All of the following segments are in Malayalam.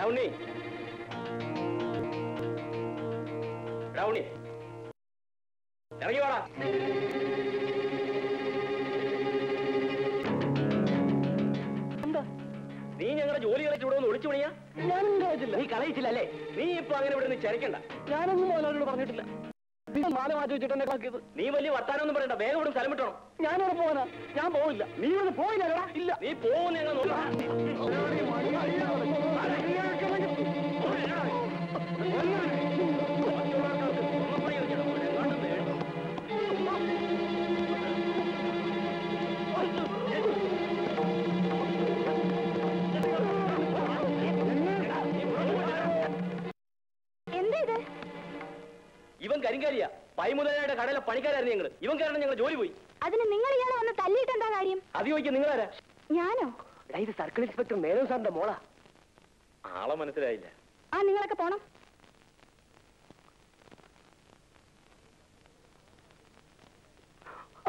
ഉണ്ണി ഉണ്ണി ഇറങ്ങി വാടാ. നീ ഞങ്ങളുടെ ജോലി കളയിച്ച് ഇവിടെ ഒന്ന് ഒളിച്ചു പണിയാ? ഞാനൊന്നും കളയിച്ചില്ല. നീ കളയിച്ചില്ല അല്ലേ? നീ ഇപ്പൊ അങ്ങനെ ഇവിടെ നിന്ന് ചരക്കണ്ട. ഞാനൊന്നും മോനോട് പറഞ്ഞിട്ടില്ല. മാല മാറ്റി വെച്ചിട്ട് എന്നെ കളക്കിയത്. നീ വലിയ വർത്താനൊന്നും പറയണ്ട, വേഗം ഇവിടെ സ്ഥലം വിട്ടണം. ഞാനിവിടെ പോവാനാ. ഞാൻ പോവില്ല. നീ ഇവിടെ പോയില്ല. ഇല്ല, നീ പോകുന്ന ഞങ്ങൾ നോക്കാം. ഇവൻ കരിങ്കാരിയാ. പൈമുതലായുടെ കടയിലെ പണിക്കാരായിരുന്നു ഞങ്ങൾ. ഇവൻ കാരണം ഞങ്ങൾ ജോലി പോയി. അതിന് നിങ്ങൾ ഇയാളെ വന്ന് തല്ലിയിട്ട് എന്താ കാര്യം? അത് ചോദിക്കാൻ നിങ്ങളാരാ? ഞാനോ? ഇത് സർക്കിൾ ഇൻസ്പെക്ടർ മേനോൻ സാറിന്റെ മോളാ. ആളെ മനസ്സിലായില്ല. ആ, നിങ്ങളൊക്കെ പോണം.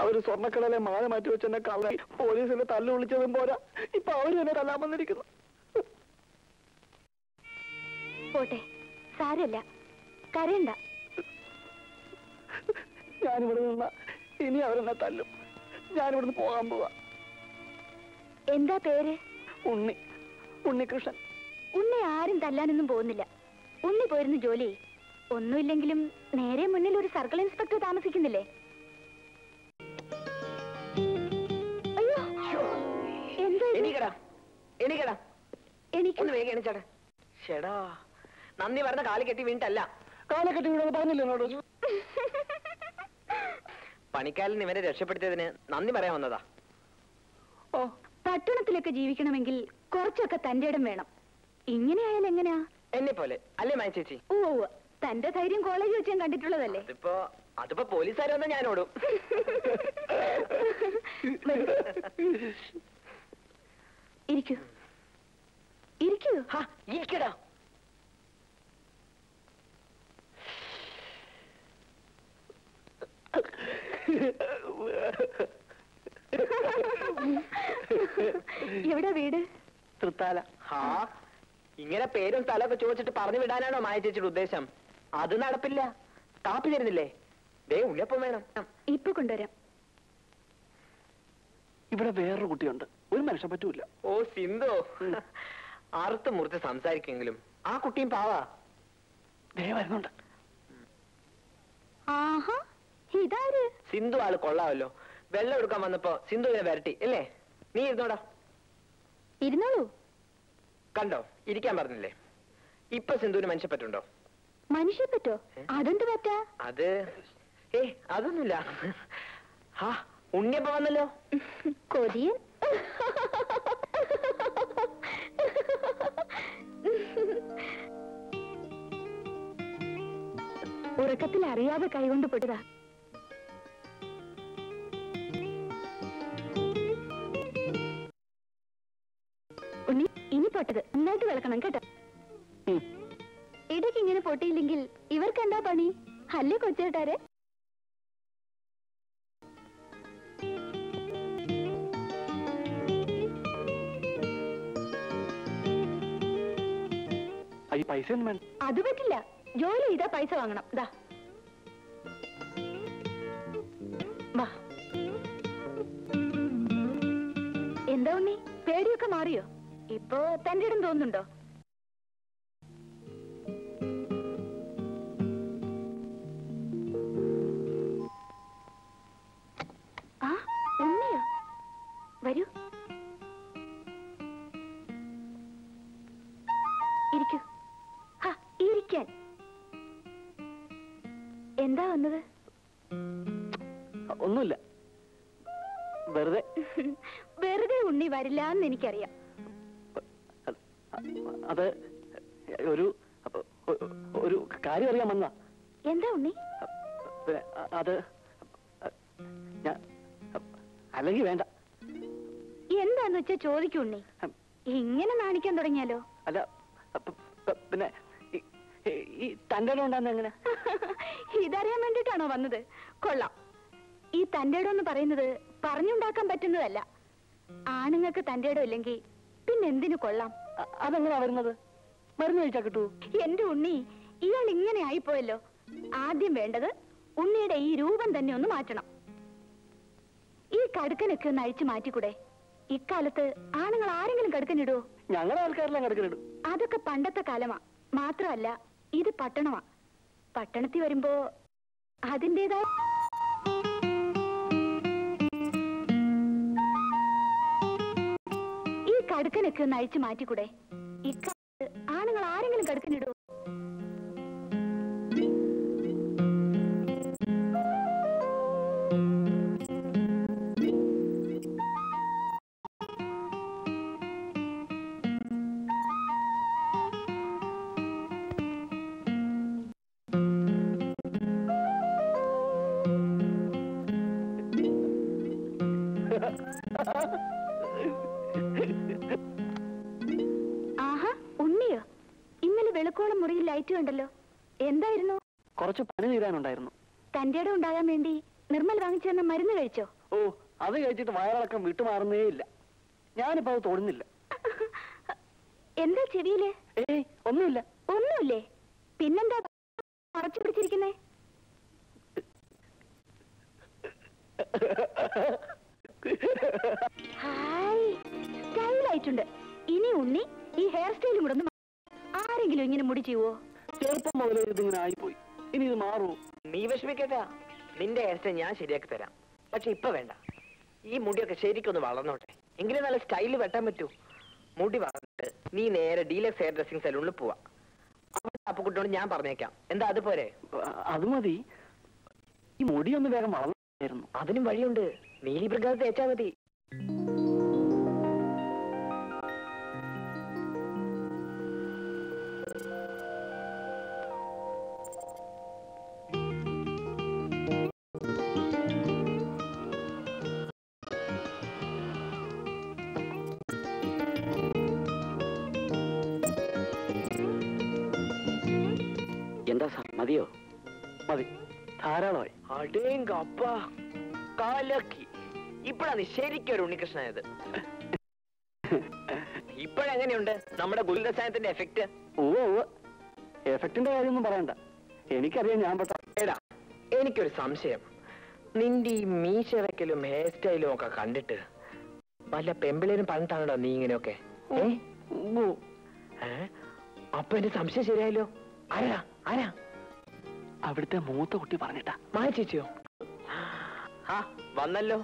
അവര് സ്വർണ്ണക്കടയിലെ മാല മാറ്റി വെച്ചെന്നെ കള്ള പോലീസിനെ തല്ലു വിളിച്ചതും പോരാ, ഇപ്പൊ അവര് തന്നെ തല്ലാൻ വന്നിരിക്കുന്നു. പോട്ടെ, സാരമില്ല, കരയണ്ട. ഞാനിവിടെ നിന്ന ഇനി അവരെന്നെ തല്ലും. ഞാനിവിടുന്ന് പോകാൻ പോവാ. എന്താ പേര്? ഉണ്ണികൃഷ്ണൻ. ഉണ്ണി ആരും തല്ലാനൊന്നും പോകുന്നില്ല. ഉണ്ണി പോയിരുന്നു ജോലി. ഒന്നുമില്ലെങ്കിലും നേരെ മുന്നിൽ ഒരു സർക്കിൾ ഇൻസ്പെക്ടർ താമസിക്കുന്നില്ലേ? അയ്യോ, എന്താ എനിക്കൊന്ന് വേഗം എണിച്ചാട്ടെ. ചേടാ, നന്ദി പറഞ്ഞ കാല് കെട്ടി വീണിട്ടല്ല. കാല് കെട്ടി വീണെന്ന് പറഞ്ഞില്ല എന്നോട്. പണിക്കാരൻ ഇവരെ രക്ഷപ്പെടുത്തിയതിന് നന്ദി പറയാൻ വന്നതാ. ഓ, പട്ടണത്തിലൊക്കെ ജീവിക്കണമെങ്കിൽ കുറച്ചൊക്കെ തന്റെ ഇടം വേണം. ഇങ്ങനെയായാലും എങ്ങനെയാ? എന്നെ പോലെ അല്ലേ മായ ചേച്ചി? ഓ, തന്റെ ധൈര്യം കോളേജ് വെച്ച് ഞാൻ കണ്ടിട്ടുള്ളതല്ലേ. അതിപ്പോ പോലീസുകാർ വന്നാൽ ഞാൻ ഓടും. ഇരിക്കൂ, ഇരിക്കൂ. ഇരിക്കടാ. എവിടെ വീട്? തൃത്താല. ഇങ്ങനെ പേരും സ്ഥലമൊക്കെ ചോദിച്ചിട്ട് പറഞ്ഞു വിടാനാണോ മായ ചേച്ചിയുടെ ഉദ്ദേശം? അത് നടപ്പില്ല. കാപ്പി തരുന്നില്ലേ? ഉണ്ണിയപ്പം വേണം. ഇപ്പൊ കൊണ്ടുവരാം. ഇവിടെ വേറൊരു കുട്ടിയുണ്ട്, ഒരു മനുഷ്യൻ പറ്റൂല. ഓ സിന്ധു, അറുത്ത് മുറിച്ച് സംസാരിക്കെങ്കിലും ആ കുട്ടിയും പാവാ. വരുന്നുണ്ട്. ആഹാ, ഇതാര്? സിന്ധു ആള് കൊള്ളാമല്ലോ. വെള്ളം എടുക്കാൻ വന്നപ്പോ സിന്ധുവിനെ വരട്ടി അല്ലേ? നീ ഇരുന്നോടാ. ഇരുന്നോളൂ. കണ്ടോ, ഇരിക്കാൻ പറഞ്ഞില്ലേ? ഇപ്പൊ സിന്ധുവിന് മനുഷ്യപ്പറ്റുണ്ടോ? മനുഷ്യപ്പറ്റോ? അതെന്ത് പറ്റാ? അത് അതൊന്നുമില്ല. ഉണ്ണിയപ്പ വന്നല്ലോ. കൊതിയൻ. ഉറക്കത്തിൽ അറിയാതെ കൈകൊണ്ട് പൊട്ടതാ. ഉണ്ണി, ഇനി പൊട്ടത് നന്നായിട്ട് വിളക്കണം കേട്ടോ. ഇടയ്ക്ക് ഇങ്ങനെ പൊട്ടിയില്ലെങ്കിൽ ഇവർക്ക് എന്താ പണി? അല്ലേ കൊച്ചേട്ടാരെ? അത് പറ്റില്ല. ജോലി ചെയ്താ പൈസ വാങ്ങണം. ഇതാ വാ. എന്താ ഉണ്ണി, പേടിയൊക്കെ മാറിയോ? ഇപ്പോ തന്റെ ഇടം തോന്നുന്നുണ്ടോ? ആ, ഉണ്ണിയോ? വരൂ, ഇരിക്കൂ. ഇരിക്കാൻ. എന്താ വന്നത്? ഒന്നുമില്ല, വെറുതെ. വെറുതെ ഉണ്ണി വരില്ല എന്ന് എനിക്കറിയാം. അത് ഒരു കാര്യം അറിയാൻ വന്നാ. എന്താ ഉണ്ണി? അത് അല്ലെങ്കിൽ വേണ്ട. എന്താന്ന് വെച്ചാ ചോദിക്കൂ ഉണ്ണി. ഇങ്ങനെ നാണിക്കാൻ തുടങ്ങിയാലോ? അല്ല, പിന്നെ ഈ തന്റെ ഇടം ഉണ്ടാകുന്ന എങ്ങനെ? ഇതറിയാൻ വേണ്ടിട്ടാണോ വന്നത്? കൊള്ളാം. ഈ തന്റെ ഇടം എന്ന് പറയുന്നത് പറഞ്ഞുണ്ടാക്കാൻ പറ്റുന്നതല്ല. ആണുങ്ങൾക്ക് തന്റെ ഇടം ഇല്ലെങ്കിൽ പിന്നെ എന്തിനു കൊള്ളാം? അതെങ്ങനെയാ വരുന്നത്? മരുന്ന് കഴിച്ചാ കിട്ടൂ. എന്റെ ഉണ്ണി, ഇയാൾ ഇങ്ങനെ ആയിപ്പോയല്ലോ. ആദ്യം വേണ്ടത് ഉണ്ണിയുടെ ഈ രൂപം തന്നെ ഒന്ന് മാറ്റണം. ഈ കടുക്കനൊക്കെ ഒന്ന് അഴിച്ചു മാറ്റിക്കൂടെ? ഇക്കാലത്ത് ആണുങ്ങൾ ആരെങ്കിലും കടുക്കനിടുവോ? ഞങ്ങളുടെ ആൾക്കാരെല്ലാം കടുക്കനിടും. അതൊക്കെ പണ്ടത്തെ കാലമാ. മാത്രമല്ല, ഇത് പട്ടണമാ. പട്ടണത്തിൽ വരുമ്പോ അതിൻ്റെതായ ഈ കടുക്കനൊക്കെ ഒന്ന് അഴിച്ചു മാറ്റിക്കൂടെ? ഇക്കാലത്ത് ആണുങ്ങൾ ആരെങ്കിലും കടുക്കനിടുവോ? ആഹാ, ഉണ്ണിയോ? ഇന്നലെ വെളുക്കോളം മുറിയിൽ ലൈറ്റ് കണ്ടല്ലോ. എന്തായിരുന്നു? കുറച്ച് പനി തീരാനുണ്ടായിരുന്നു. തന്റെ ഇടം ഉണ്ടാകാൻ വേണ്ടി നിർമ്മൽ വാങ്ങിച്ചു തന്ന മരുന്ന് കഴിച്ചോ? ഓ, അത് കഴിച്ചിട്ട് വയറിളക്കം വിട്ടുമാറുന്നേ ഇല്ല. ഞാനിപ്പോ അത് തൊടുന്നില്ല. എന്താ ചെവിയില്? ഏയ്, ഒന്നുമില്ല. ഒന്നുമില്ലേ? പിന്നെന്താ മറച്ചു പിടിച്ചിരിക്കുന്നേ? ഹായ്, സ്റ്റൈലായിട്ടുണ്ട്. ഇനി ഉണ്ണി ഈ ഹെയർ സ്റ്റൈലും കൂടെ ഒന്ന് ആരെങ്കിലും ഇങ്ങനെ മുടി ചെയ്യുവോ? ചെറുപ്പം മുതലേ ഇതിങ്ങനെ ആയിപ്പോയി. ഇനി ഇത് മാറൂ. നീ വിഷമിക്കട്ടാ, നിന്റെ ഹെയർ സ്റ്റൈൽ ഞാൻ ശരിയാക്കി തരാം. പക്ഷെ ഇപ്പൊ വേണ്ട. ഈ മുടിയൊക്കെ ശരിക്കൊന്ന് വളർന്നോട്ടെ, എങ്കിലും നല്ല സ്റ്റൈല് വെട്ടാൻ പറ്റൂ. മുടി വളർന്നിട്ട് നീ നേരെ ഡീലക്സ് ഹെയർ ഡ്രസ്സിംഗ് സലൂണിൽ പോവാ. അവിടെ അപ്പുകുട്ടിയോട് ഞാൻ പറഞ്ഞേക്കാം. എന്താ അതുപോലെ? അത് മതി. ഈ മുടിയൊന്ന് വേഗം വളർന്നു. അതിനും വഴിയുണ്ട്. നീലി പ്രകാശം തേച്ചാ മതി. എന്താ സാർ, മതിയോ? മതി, ധാരാളമായി. അടേങ്കപ്പ, കാലക്കി. ഇപ്പഴാ നീ ശരിക്കും ഒരു ഉണ്ണികൃഷ്ണനായത്. ഇപ്പഴെങ്ങനെയുണ്ട് നമ്മുടെ ഗുരുദശാനത്തിന്റെ എഫക്ട്? ഓ, എഫക്റ്റിന്റെ കാര്യമൊന്നും പറയണ്ട. എനിക്കറിയാം ഞാൻ പെട്ട. എടാ, എനിക്കൊരു സംശയം. നിന്റെ ഈ മീശ വയ്ക്കലും ഹെയർ സ്റ്റൈലും ഒക്കെ കണ്ടിട്ട് വല്ല പെമ്പിളേരും പറഞ്ഞിട്ടാണോ നീ ഇങ്ങനെയൊക്കെ? അപ്പൊ എന്റെ സംശയം ശരിയായല്ലോ. ആരാ ആരാ? അവിടുത്തെ മൂത്ത കുട്ടി പറഞ്ഞിട്ടാ. മായ ചേച്ചിയോ? ആ, വന്നല്ലോ.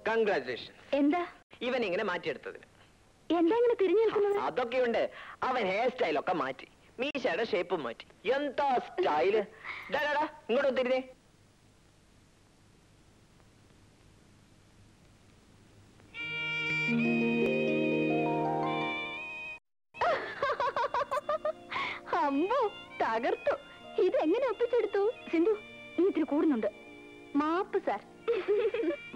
കൺഗ്രാറ്റുലേഷൻ. എന്താ ഇവൻ ഇങ്ങനെ മാറ്റിയെടുത്തതിന്. എന്താ ഇങ്ങനെ തിരിഞ്ഞു നിൽക്കുന്നത്? അതൊക്കെയുണ്ട്. അവൻ ഹെയർ സ്റ്റൈലൊക്കെ മാറ്റി, മീശയുടെ ഷേപ്പും മാറ്റി. എന്താ സ്റ്റൈല്! ഇങ്ങോട്ട് തിരിഞ്ഞേ. അമ്പോ, തകർത്തു. ഇതെങ്ങനെ ഒപ്പിച്ചെടുത്തു? സിന്ധു, നീ ഇത്തിരി കൂടുന്നുണ്ട്. മാപ്പ് സാർ.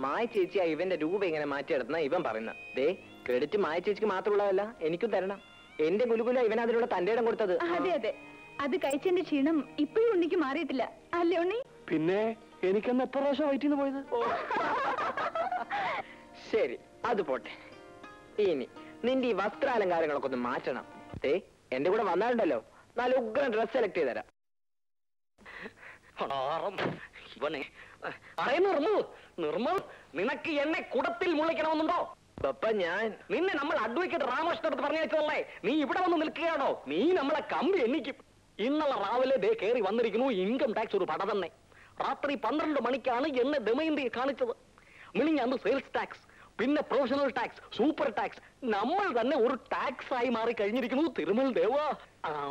മായ ചേച്ചിയാ ഇവന്റെ രൂപ ഇങ്ങനെ മാറ്റിയെടുക്കുന്ന ഇവൻ പറയുന്ന. ദേ, ക്രെഡിറ്റ് മായ ചേച്ചിക്ക് മാത്രമുള്ളതല്ല, എനിക്കും തരണം. എന്റെ ഗുലുകുല ഇവൻ അതിനുള്ള തന്റെ ഇടം കൊടുത്തത്. അതെ അതെ, അത് കഴിച്ചതിന്റെ ക്ഷീണം ഇപ്പോഴും ഉണ്ണിക്ക് മാറിയിട്ടില്ല അല്ലേ ഉണ്ണി? പിന്നെ എനിക്കെന്ന് എത്ര പ്രാവശ്യം വയറ്റിന്ന് പോയത്? ശരി, അത് പോട്ടെ. ഇനി നിന്റെ ഈ വസ്ത്രാലങ്കാരങ്ങളൊക്കെ ഒന്ന് മാറ്റണം. ദേ, എന്റെ കൂടെ വന്നാലുണ്ടല്ലോ, നല്ല ഉഗ്രൻ ഡ്രസ് സെലക്ട് ചെയ്ത് തരാം. നിർമ്മൽ, നിനക്ക് എന്നെ കുടത്തിൽ മുള്ളിക്കണമെന്നുണ്ടോ? ഞാൻ നിന്നെ നമ്മൾ അഡ്വക്കേറ്റ് രാമകൃഷ്ണൻ പറഞ്ഞയച്ചതല്ലേ? നീ ഇവിടെ വന്ന് നിൽക്കുകയാണോ? നീ നമ്മളെ കമ്പി എണ്ണിക്കും. ഇന്നലെ രാവിലെ ദേ കയറി വന്നിരിക്കുന്നു ഇൻകം ടാക്സ് ഒരു പട തന്നെ. രാത്രി 12 മണിക്കാണ് എന്നെ ദമയന്തി കാണിച്ചത്. മിനിഞ്ഞാന്ന് സെയിൽസ് ടാക്സ്, പിന്നെ പ്രൊഫഷണൽ ടാക്സ്, സൂപ്പർ ടാക്സ്. നമ്മൾ തന്നെ ഒരു ടാക്സ് ആയി മാറി കഴിഞ്ഞിരിക്കുന്നു. തിരുമൽ ദേവ,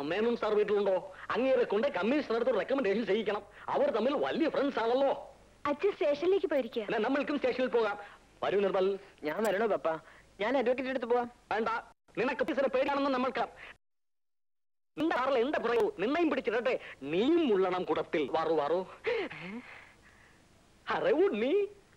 മേനോൻ സാർ വീട്ടിലുണ്ടോ? അങ്ങേരെ കൊണ്ട് കമ്മീഷണർക്ക് റെക്കമെൻഡേഷൻ ചെയ്യിക്കണം. അവർ തമ്മിൽ വലിയ ഫ്രണ്ട്സ് ആണല്ലോ. അച്ഛൻ സ്റ്റേഷനിലേക്ക് പോയിരിക്കുക. നമ്മൾക്കും സ്റ്റേഷനിൽ പോകാം. വരൂ നിർമ്മൽ. ഞാൻ വരണോ പപ്പ? ഞാൻ അഡ്വക്കേറ്റ് എടുത്ത് പോവാം. വേണ്ട, നിനക്ക് ഓഫീസറെ പേടിയാണെന്ന് നമ്മൾക്ക്. നിന്റെ കാറിൽ എന്താ പറയൂ? നിന്നെയും പിടിച്ചിട്ടെ, നീയും മുള്ളണം കുടത്തിൽ. വാറു വാറു. അറിവൂ,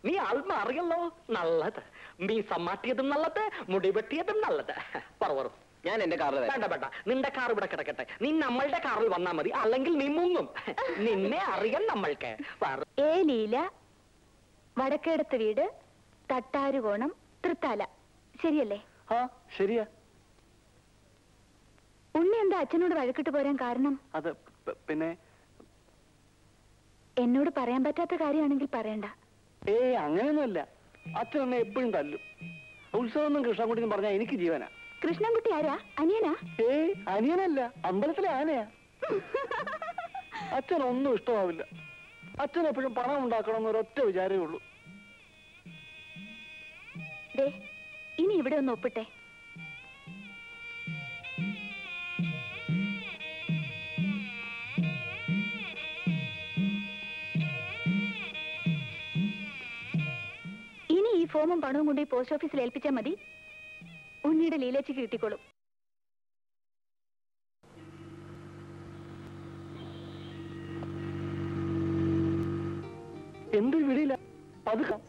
നീ ആത്മ അറിയല്ലോ. നല്ലത്. മീസ മാറ്റിയതും നല്ലത്, മുടി വെട്ടിയതും നല്ലത്. പറവറു. ഞാൻ എന്റെ കാറിൽ വേണ്ട വേണ്ട, നിന്റെ കാർ ഇവിടെ കിടക്കട്ടെ. നീ നമ്മളുടെ കാറിൽ വന്നാ മതി, അല്ലെങ്കിൽ നീ മുങ്ങും. നിന്നെ അറിയാൻ നമ്മൾക്ക്. ഏ ലീല, വടക്കേടത്ത് വീട്, തട്ടാരുകോണം, തൃത്താല. ശരിയല്ലേ? ആ, ശരിയാ. ഉണ്ണി എന്താ അച്ഛനോട് വഴക്കിട്ട് പോരാൻ കാരണം? അത് പിന്നെ എന്നോട് പറയാൻ പറ്റാത്ത കാര്യമാണെങ്കിൽ പറയണ്ട. അങ്ങനെയൊന്നുമല്ല. അച്ഛൻ എന്നെ എപ്പോഴും തല്ലും. ഉത്സവമൊന്നും കൃഷ്ണൻകുട്ടി എന്ന് പറഞ്ഞാൽ എനിക്ക് ജീവനാ. കൃഷ്ണൻകുട്ടി ആരാ? അനിയനാ? അനിയനല്ല, അമ്പലത്തിലെ ആനയാ. അച്ഛനൊന്നും ഇഷ്ടമാവില്ല. അച്ഛൻ എപ്പോഴും പണം ഉണ്ടാക്കണം എന്നൊരൊറ്റ വിചാരമേ ഉള്ളൂ. ഇനി ഇവിടെ ഒന്ന് ഒപ്പിട്ടെ. ഇനി ഈ ഫോമും പണവും കൊണ്ട് പോസ്റ്റ് ഓഫീസിൽ ഏൽപ്പിച്ചാൽ മതി. ഉണ്ണിയുടെ ലീലേച്ചിക്ക് കിട്ടിക്കോളും. എന്ത് വിടിയില്ല. പതുക്കാം.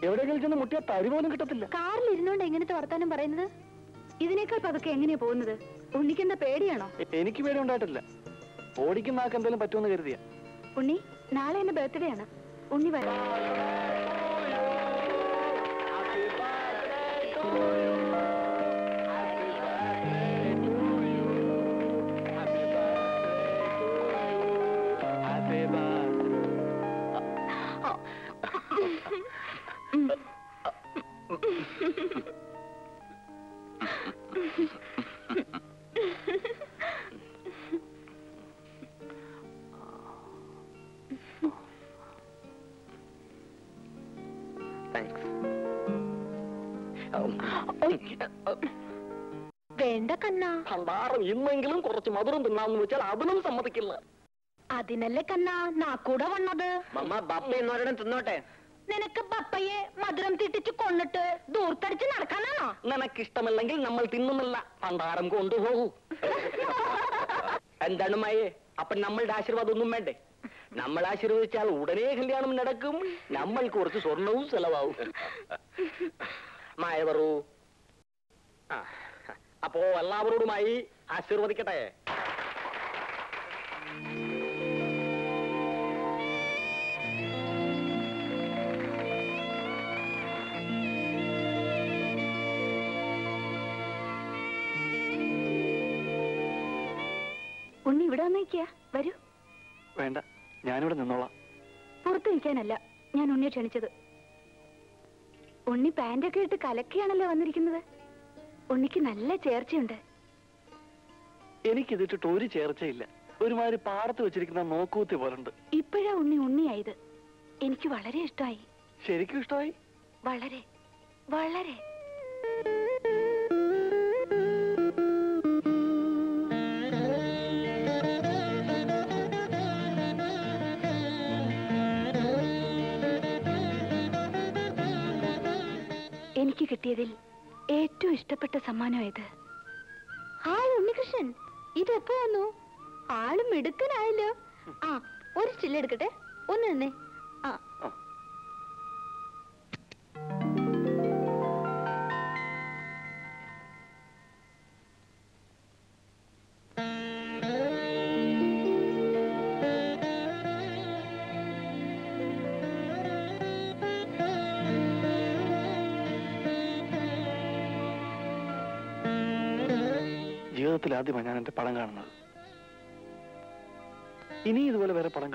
എവിടെയെങ്കിലും ചെന്ന് മുട്ടിയാൽ തരി പോലും കിട്ടത്തില്ല. കാറിൽ ഇരുന്നോണ്ട് എങ്ങനത്തെ വർത്താനം പറയുന്നത്? ഇതിനേക്കാൾ പതുക്കെ എങ്ങനെയാ പോകുന്നത്? ഉണ്ണിക്കെന്താ പേടിയാണോ? എനിക്ക് പേടി ഉണ്ടായിട്ടില്ല. ഓടിക്കുന്ന ആൾക്ക് എന്തെങ്കിലും പറ്റുമെന്ന് കരുതിയ. ഉണ്ണി, നാളെ എന്റെ ബർത്ത്ഡേ ആണ്. ഉണ്ണി വരാം. വേണ്ട കണ്ണാ. ഭണ്ഡാരം ഇന്നെങ്കിലും കുറച്ച് മധുരം തിന്നാന്ന് വെച്ചാൽ അതിനും സമ്മതിക്കില്ല. അതിനല്ലേ കണ്ണാ നാക്കൂടെ വന്നത്. മമ്മ ബപ്പ എന്നോരം തിന്നോട്ടെ. നിനക്ക് പപ്പയെ മധുരം തിട്ടിച്ച് കൊന്നിട്ട് ദൂർത്തടിച്ച് നടക്കാനാണോ? നിനക്കിഷ്ടമല്ലെങ്കിൽ നമ്മൾ തിന്നുന്നില്ല. ഭണ്ഡാരം കൊണ്ടുപോകൂ. എന്താണ് മായേ? അപ്പൊ നമ്മളുടെ ആശീർവാദം ഒന്നും വേണ്ടേ? നമ്മൾ ആശീർവദിച്ചാൽ ഉടനെ കല്യാണം നടക്കും. നമ്മൾക്ക് കുറച്ച് സ്വർണവും ചെലവാവും. മായ പറൂ. അപ്പോ എല്ലാവരോടുമായി ആശീർവദിക്കട്ടെ. ഉണ്ണി ഇവിടെ വന്നിരിക്കുക. വരൂ. വേണ്ട, ഞാനിവിടെ നിന്നോളാം. പുറത്തു നിൽക്കാനല്ല ഞാൻ ഉണ്ണിയെ ക്ഷണിച്ചത്. ഉണ്ണി പാൻറ്റൊക്കെ ഇട്ട് കലക്കിയാണല്ലോ വന്നിരിക്കുന്നത്. ഉണ്ണിക്ക് നല്ല ചേർച്ചയുണ്ട്. എനിക്കിതിട്ടിട്ട് ഒരു ചേർച്ചയില്ല. ഒരുമാതിരി പാടത്ത് വെച്ചിരിക്കുന്ന നോക്കൂത്തി പോലുണ്ട്. ഇപ്പോഴാ ഉണ്ണി ഉണ്ണിയായത്. എനിക്ക് വളരെ ഇഷ്ടമായി. ശരിക്കും ഇഷ്ടമായി? വളരെ വളരെ. എനിക്ക് കിട്ടിയതിൽ ഏറ്റവും ഇഷ്ടപ്പെട്ട സമ്മാനം ഇത്. ഹായ് ഉണ്ണികൃഷ്ണൻ, ഇതെപ്പോ വന്നു? ആളും മിടുക്കനായല്ലോ. ആ, ഒരു ചില്ലെടുക്കട്ടെ. ഒന്ന് തന്നെ. ആ, ജീവിതത്തിൽ ആദ്യമാണ് ഞാൻ എന്റെ പടം കാണുന്നത്. ഇനി ഇതുപോലെ വേറെ പടം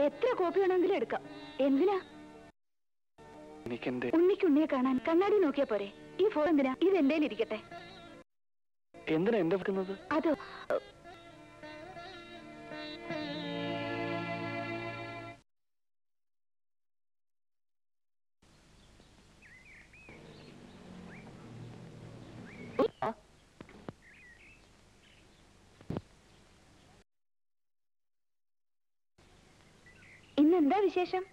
എത്ര കോപ്പി വേണമെങ്കിലും എടുക്കാം. എന്തിനാ? എനിക്കെന്റെ ഉണ്ണിക്ക് ഉണ്ണിയെ കാണാൻ കണ്ണാടി നോക്കിയാ പോരെ? ഈ ഫോൺ എന്തിനാ? ഇത് എന്റെ ഇരിക്കട്ടെ. എന്തിനാ എന്റെ വെക്കുന്നത്? അതോ ഇന്നെന്താ വിശേഷം?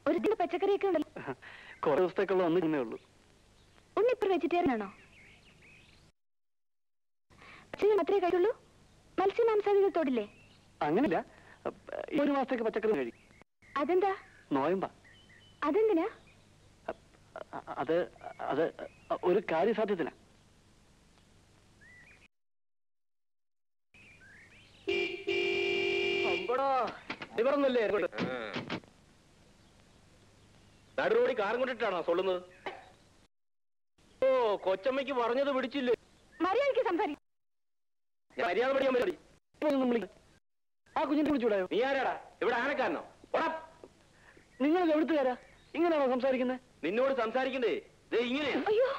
ഒരു കിലോ പച്ചക്കറിയൊക്കെ ഉണ്ടല്ലോ. കുറെ ദിവസത്തേക്കുള്ള ഒന്നേ ഉള്ളൂ. ഉണ്ണി ഇപ്പൊ വെജിറ്റേറിയൻ ആണോ? പച്ചക്കറി മാത്രമേ കഴിക്കുള്ളൂ? മത്സ്യമാംസാദികൾ തൊടില്ലേ? അങ്ങനില്ല. ഒരു മാസത്തേക്ക് പച്ചക്കറി കഴിക്കും. അതെന്താ? നോയമ്പ. അതെന്തിനാ? അത് അത് ഒരു കാര്യസാധ്യത്തിനാ. ഇവരൊന്നല്ലേ നടുറോടി കാറും കൊണ്ടിട്ടാണോ സൊല്ലുന്നത്? ഓ, കൊച്ചമ്മയ്ക്ക് പറഞ്ഞത് പിടിച്ചില്ലേ? മര്യാദയ്ക്ക് സംസാരിക്കും. മര്യാദ പഠിക്കാൻ പറ്റി. ആ കുഞ്ഞിനെ വിളിച്ചുവിടായോ? നീ ആരാടാ? ഇവിടെ ആനക്കാരനോ? നിങ്ങൾ എവിടുത്തുകാരാ? ഇങ്ങനെയാണോ സംസാരിക്കുന്നത്? നിന്നോട് സംസാരിക്കണ്ടേ? ഇങ്ങനെയാ? അയ്യോ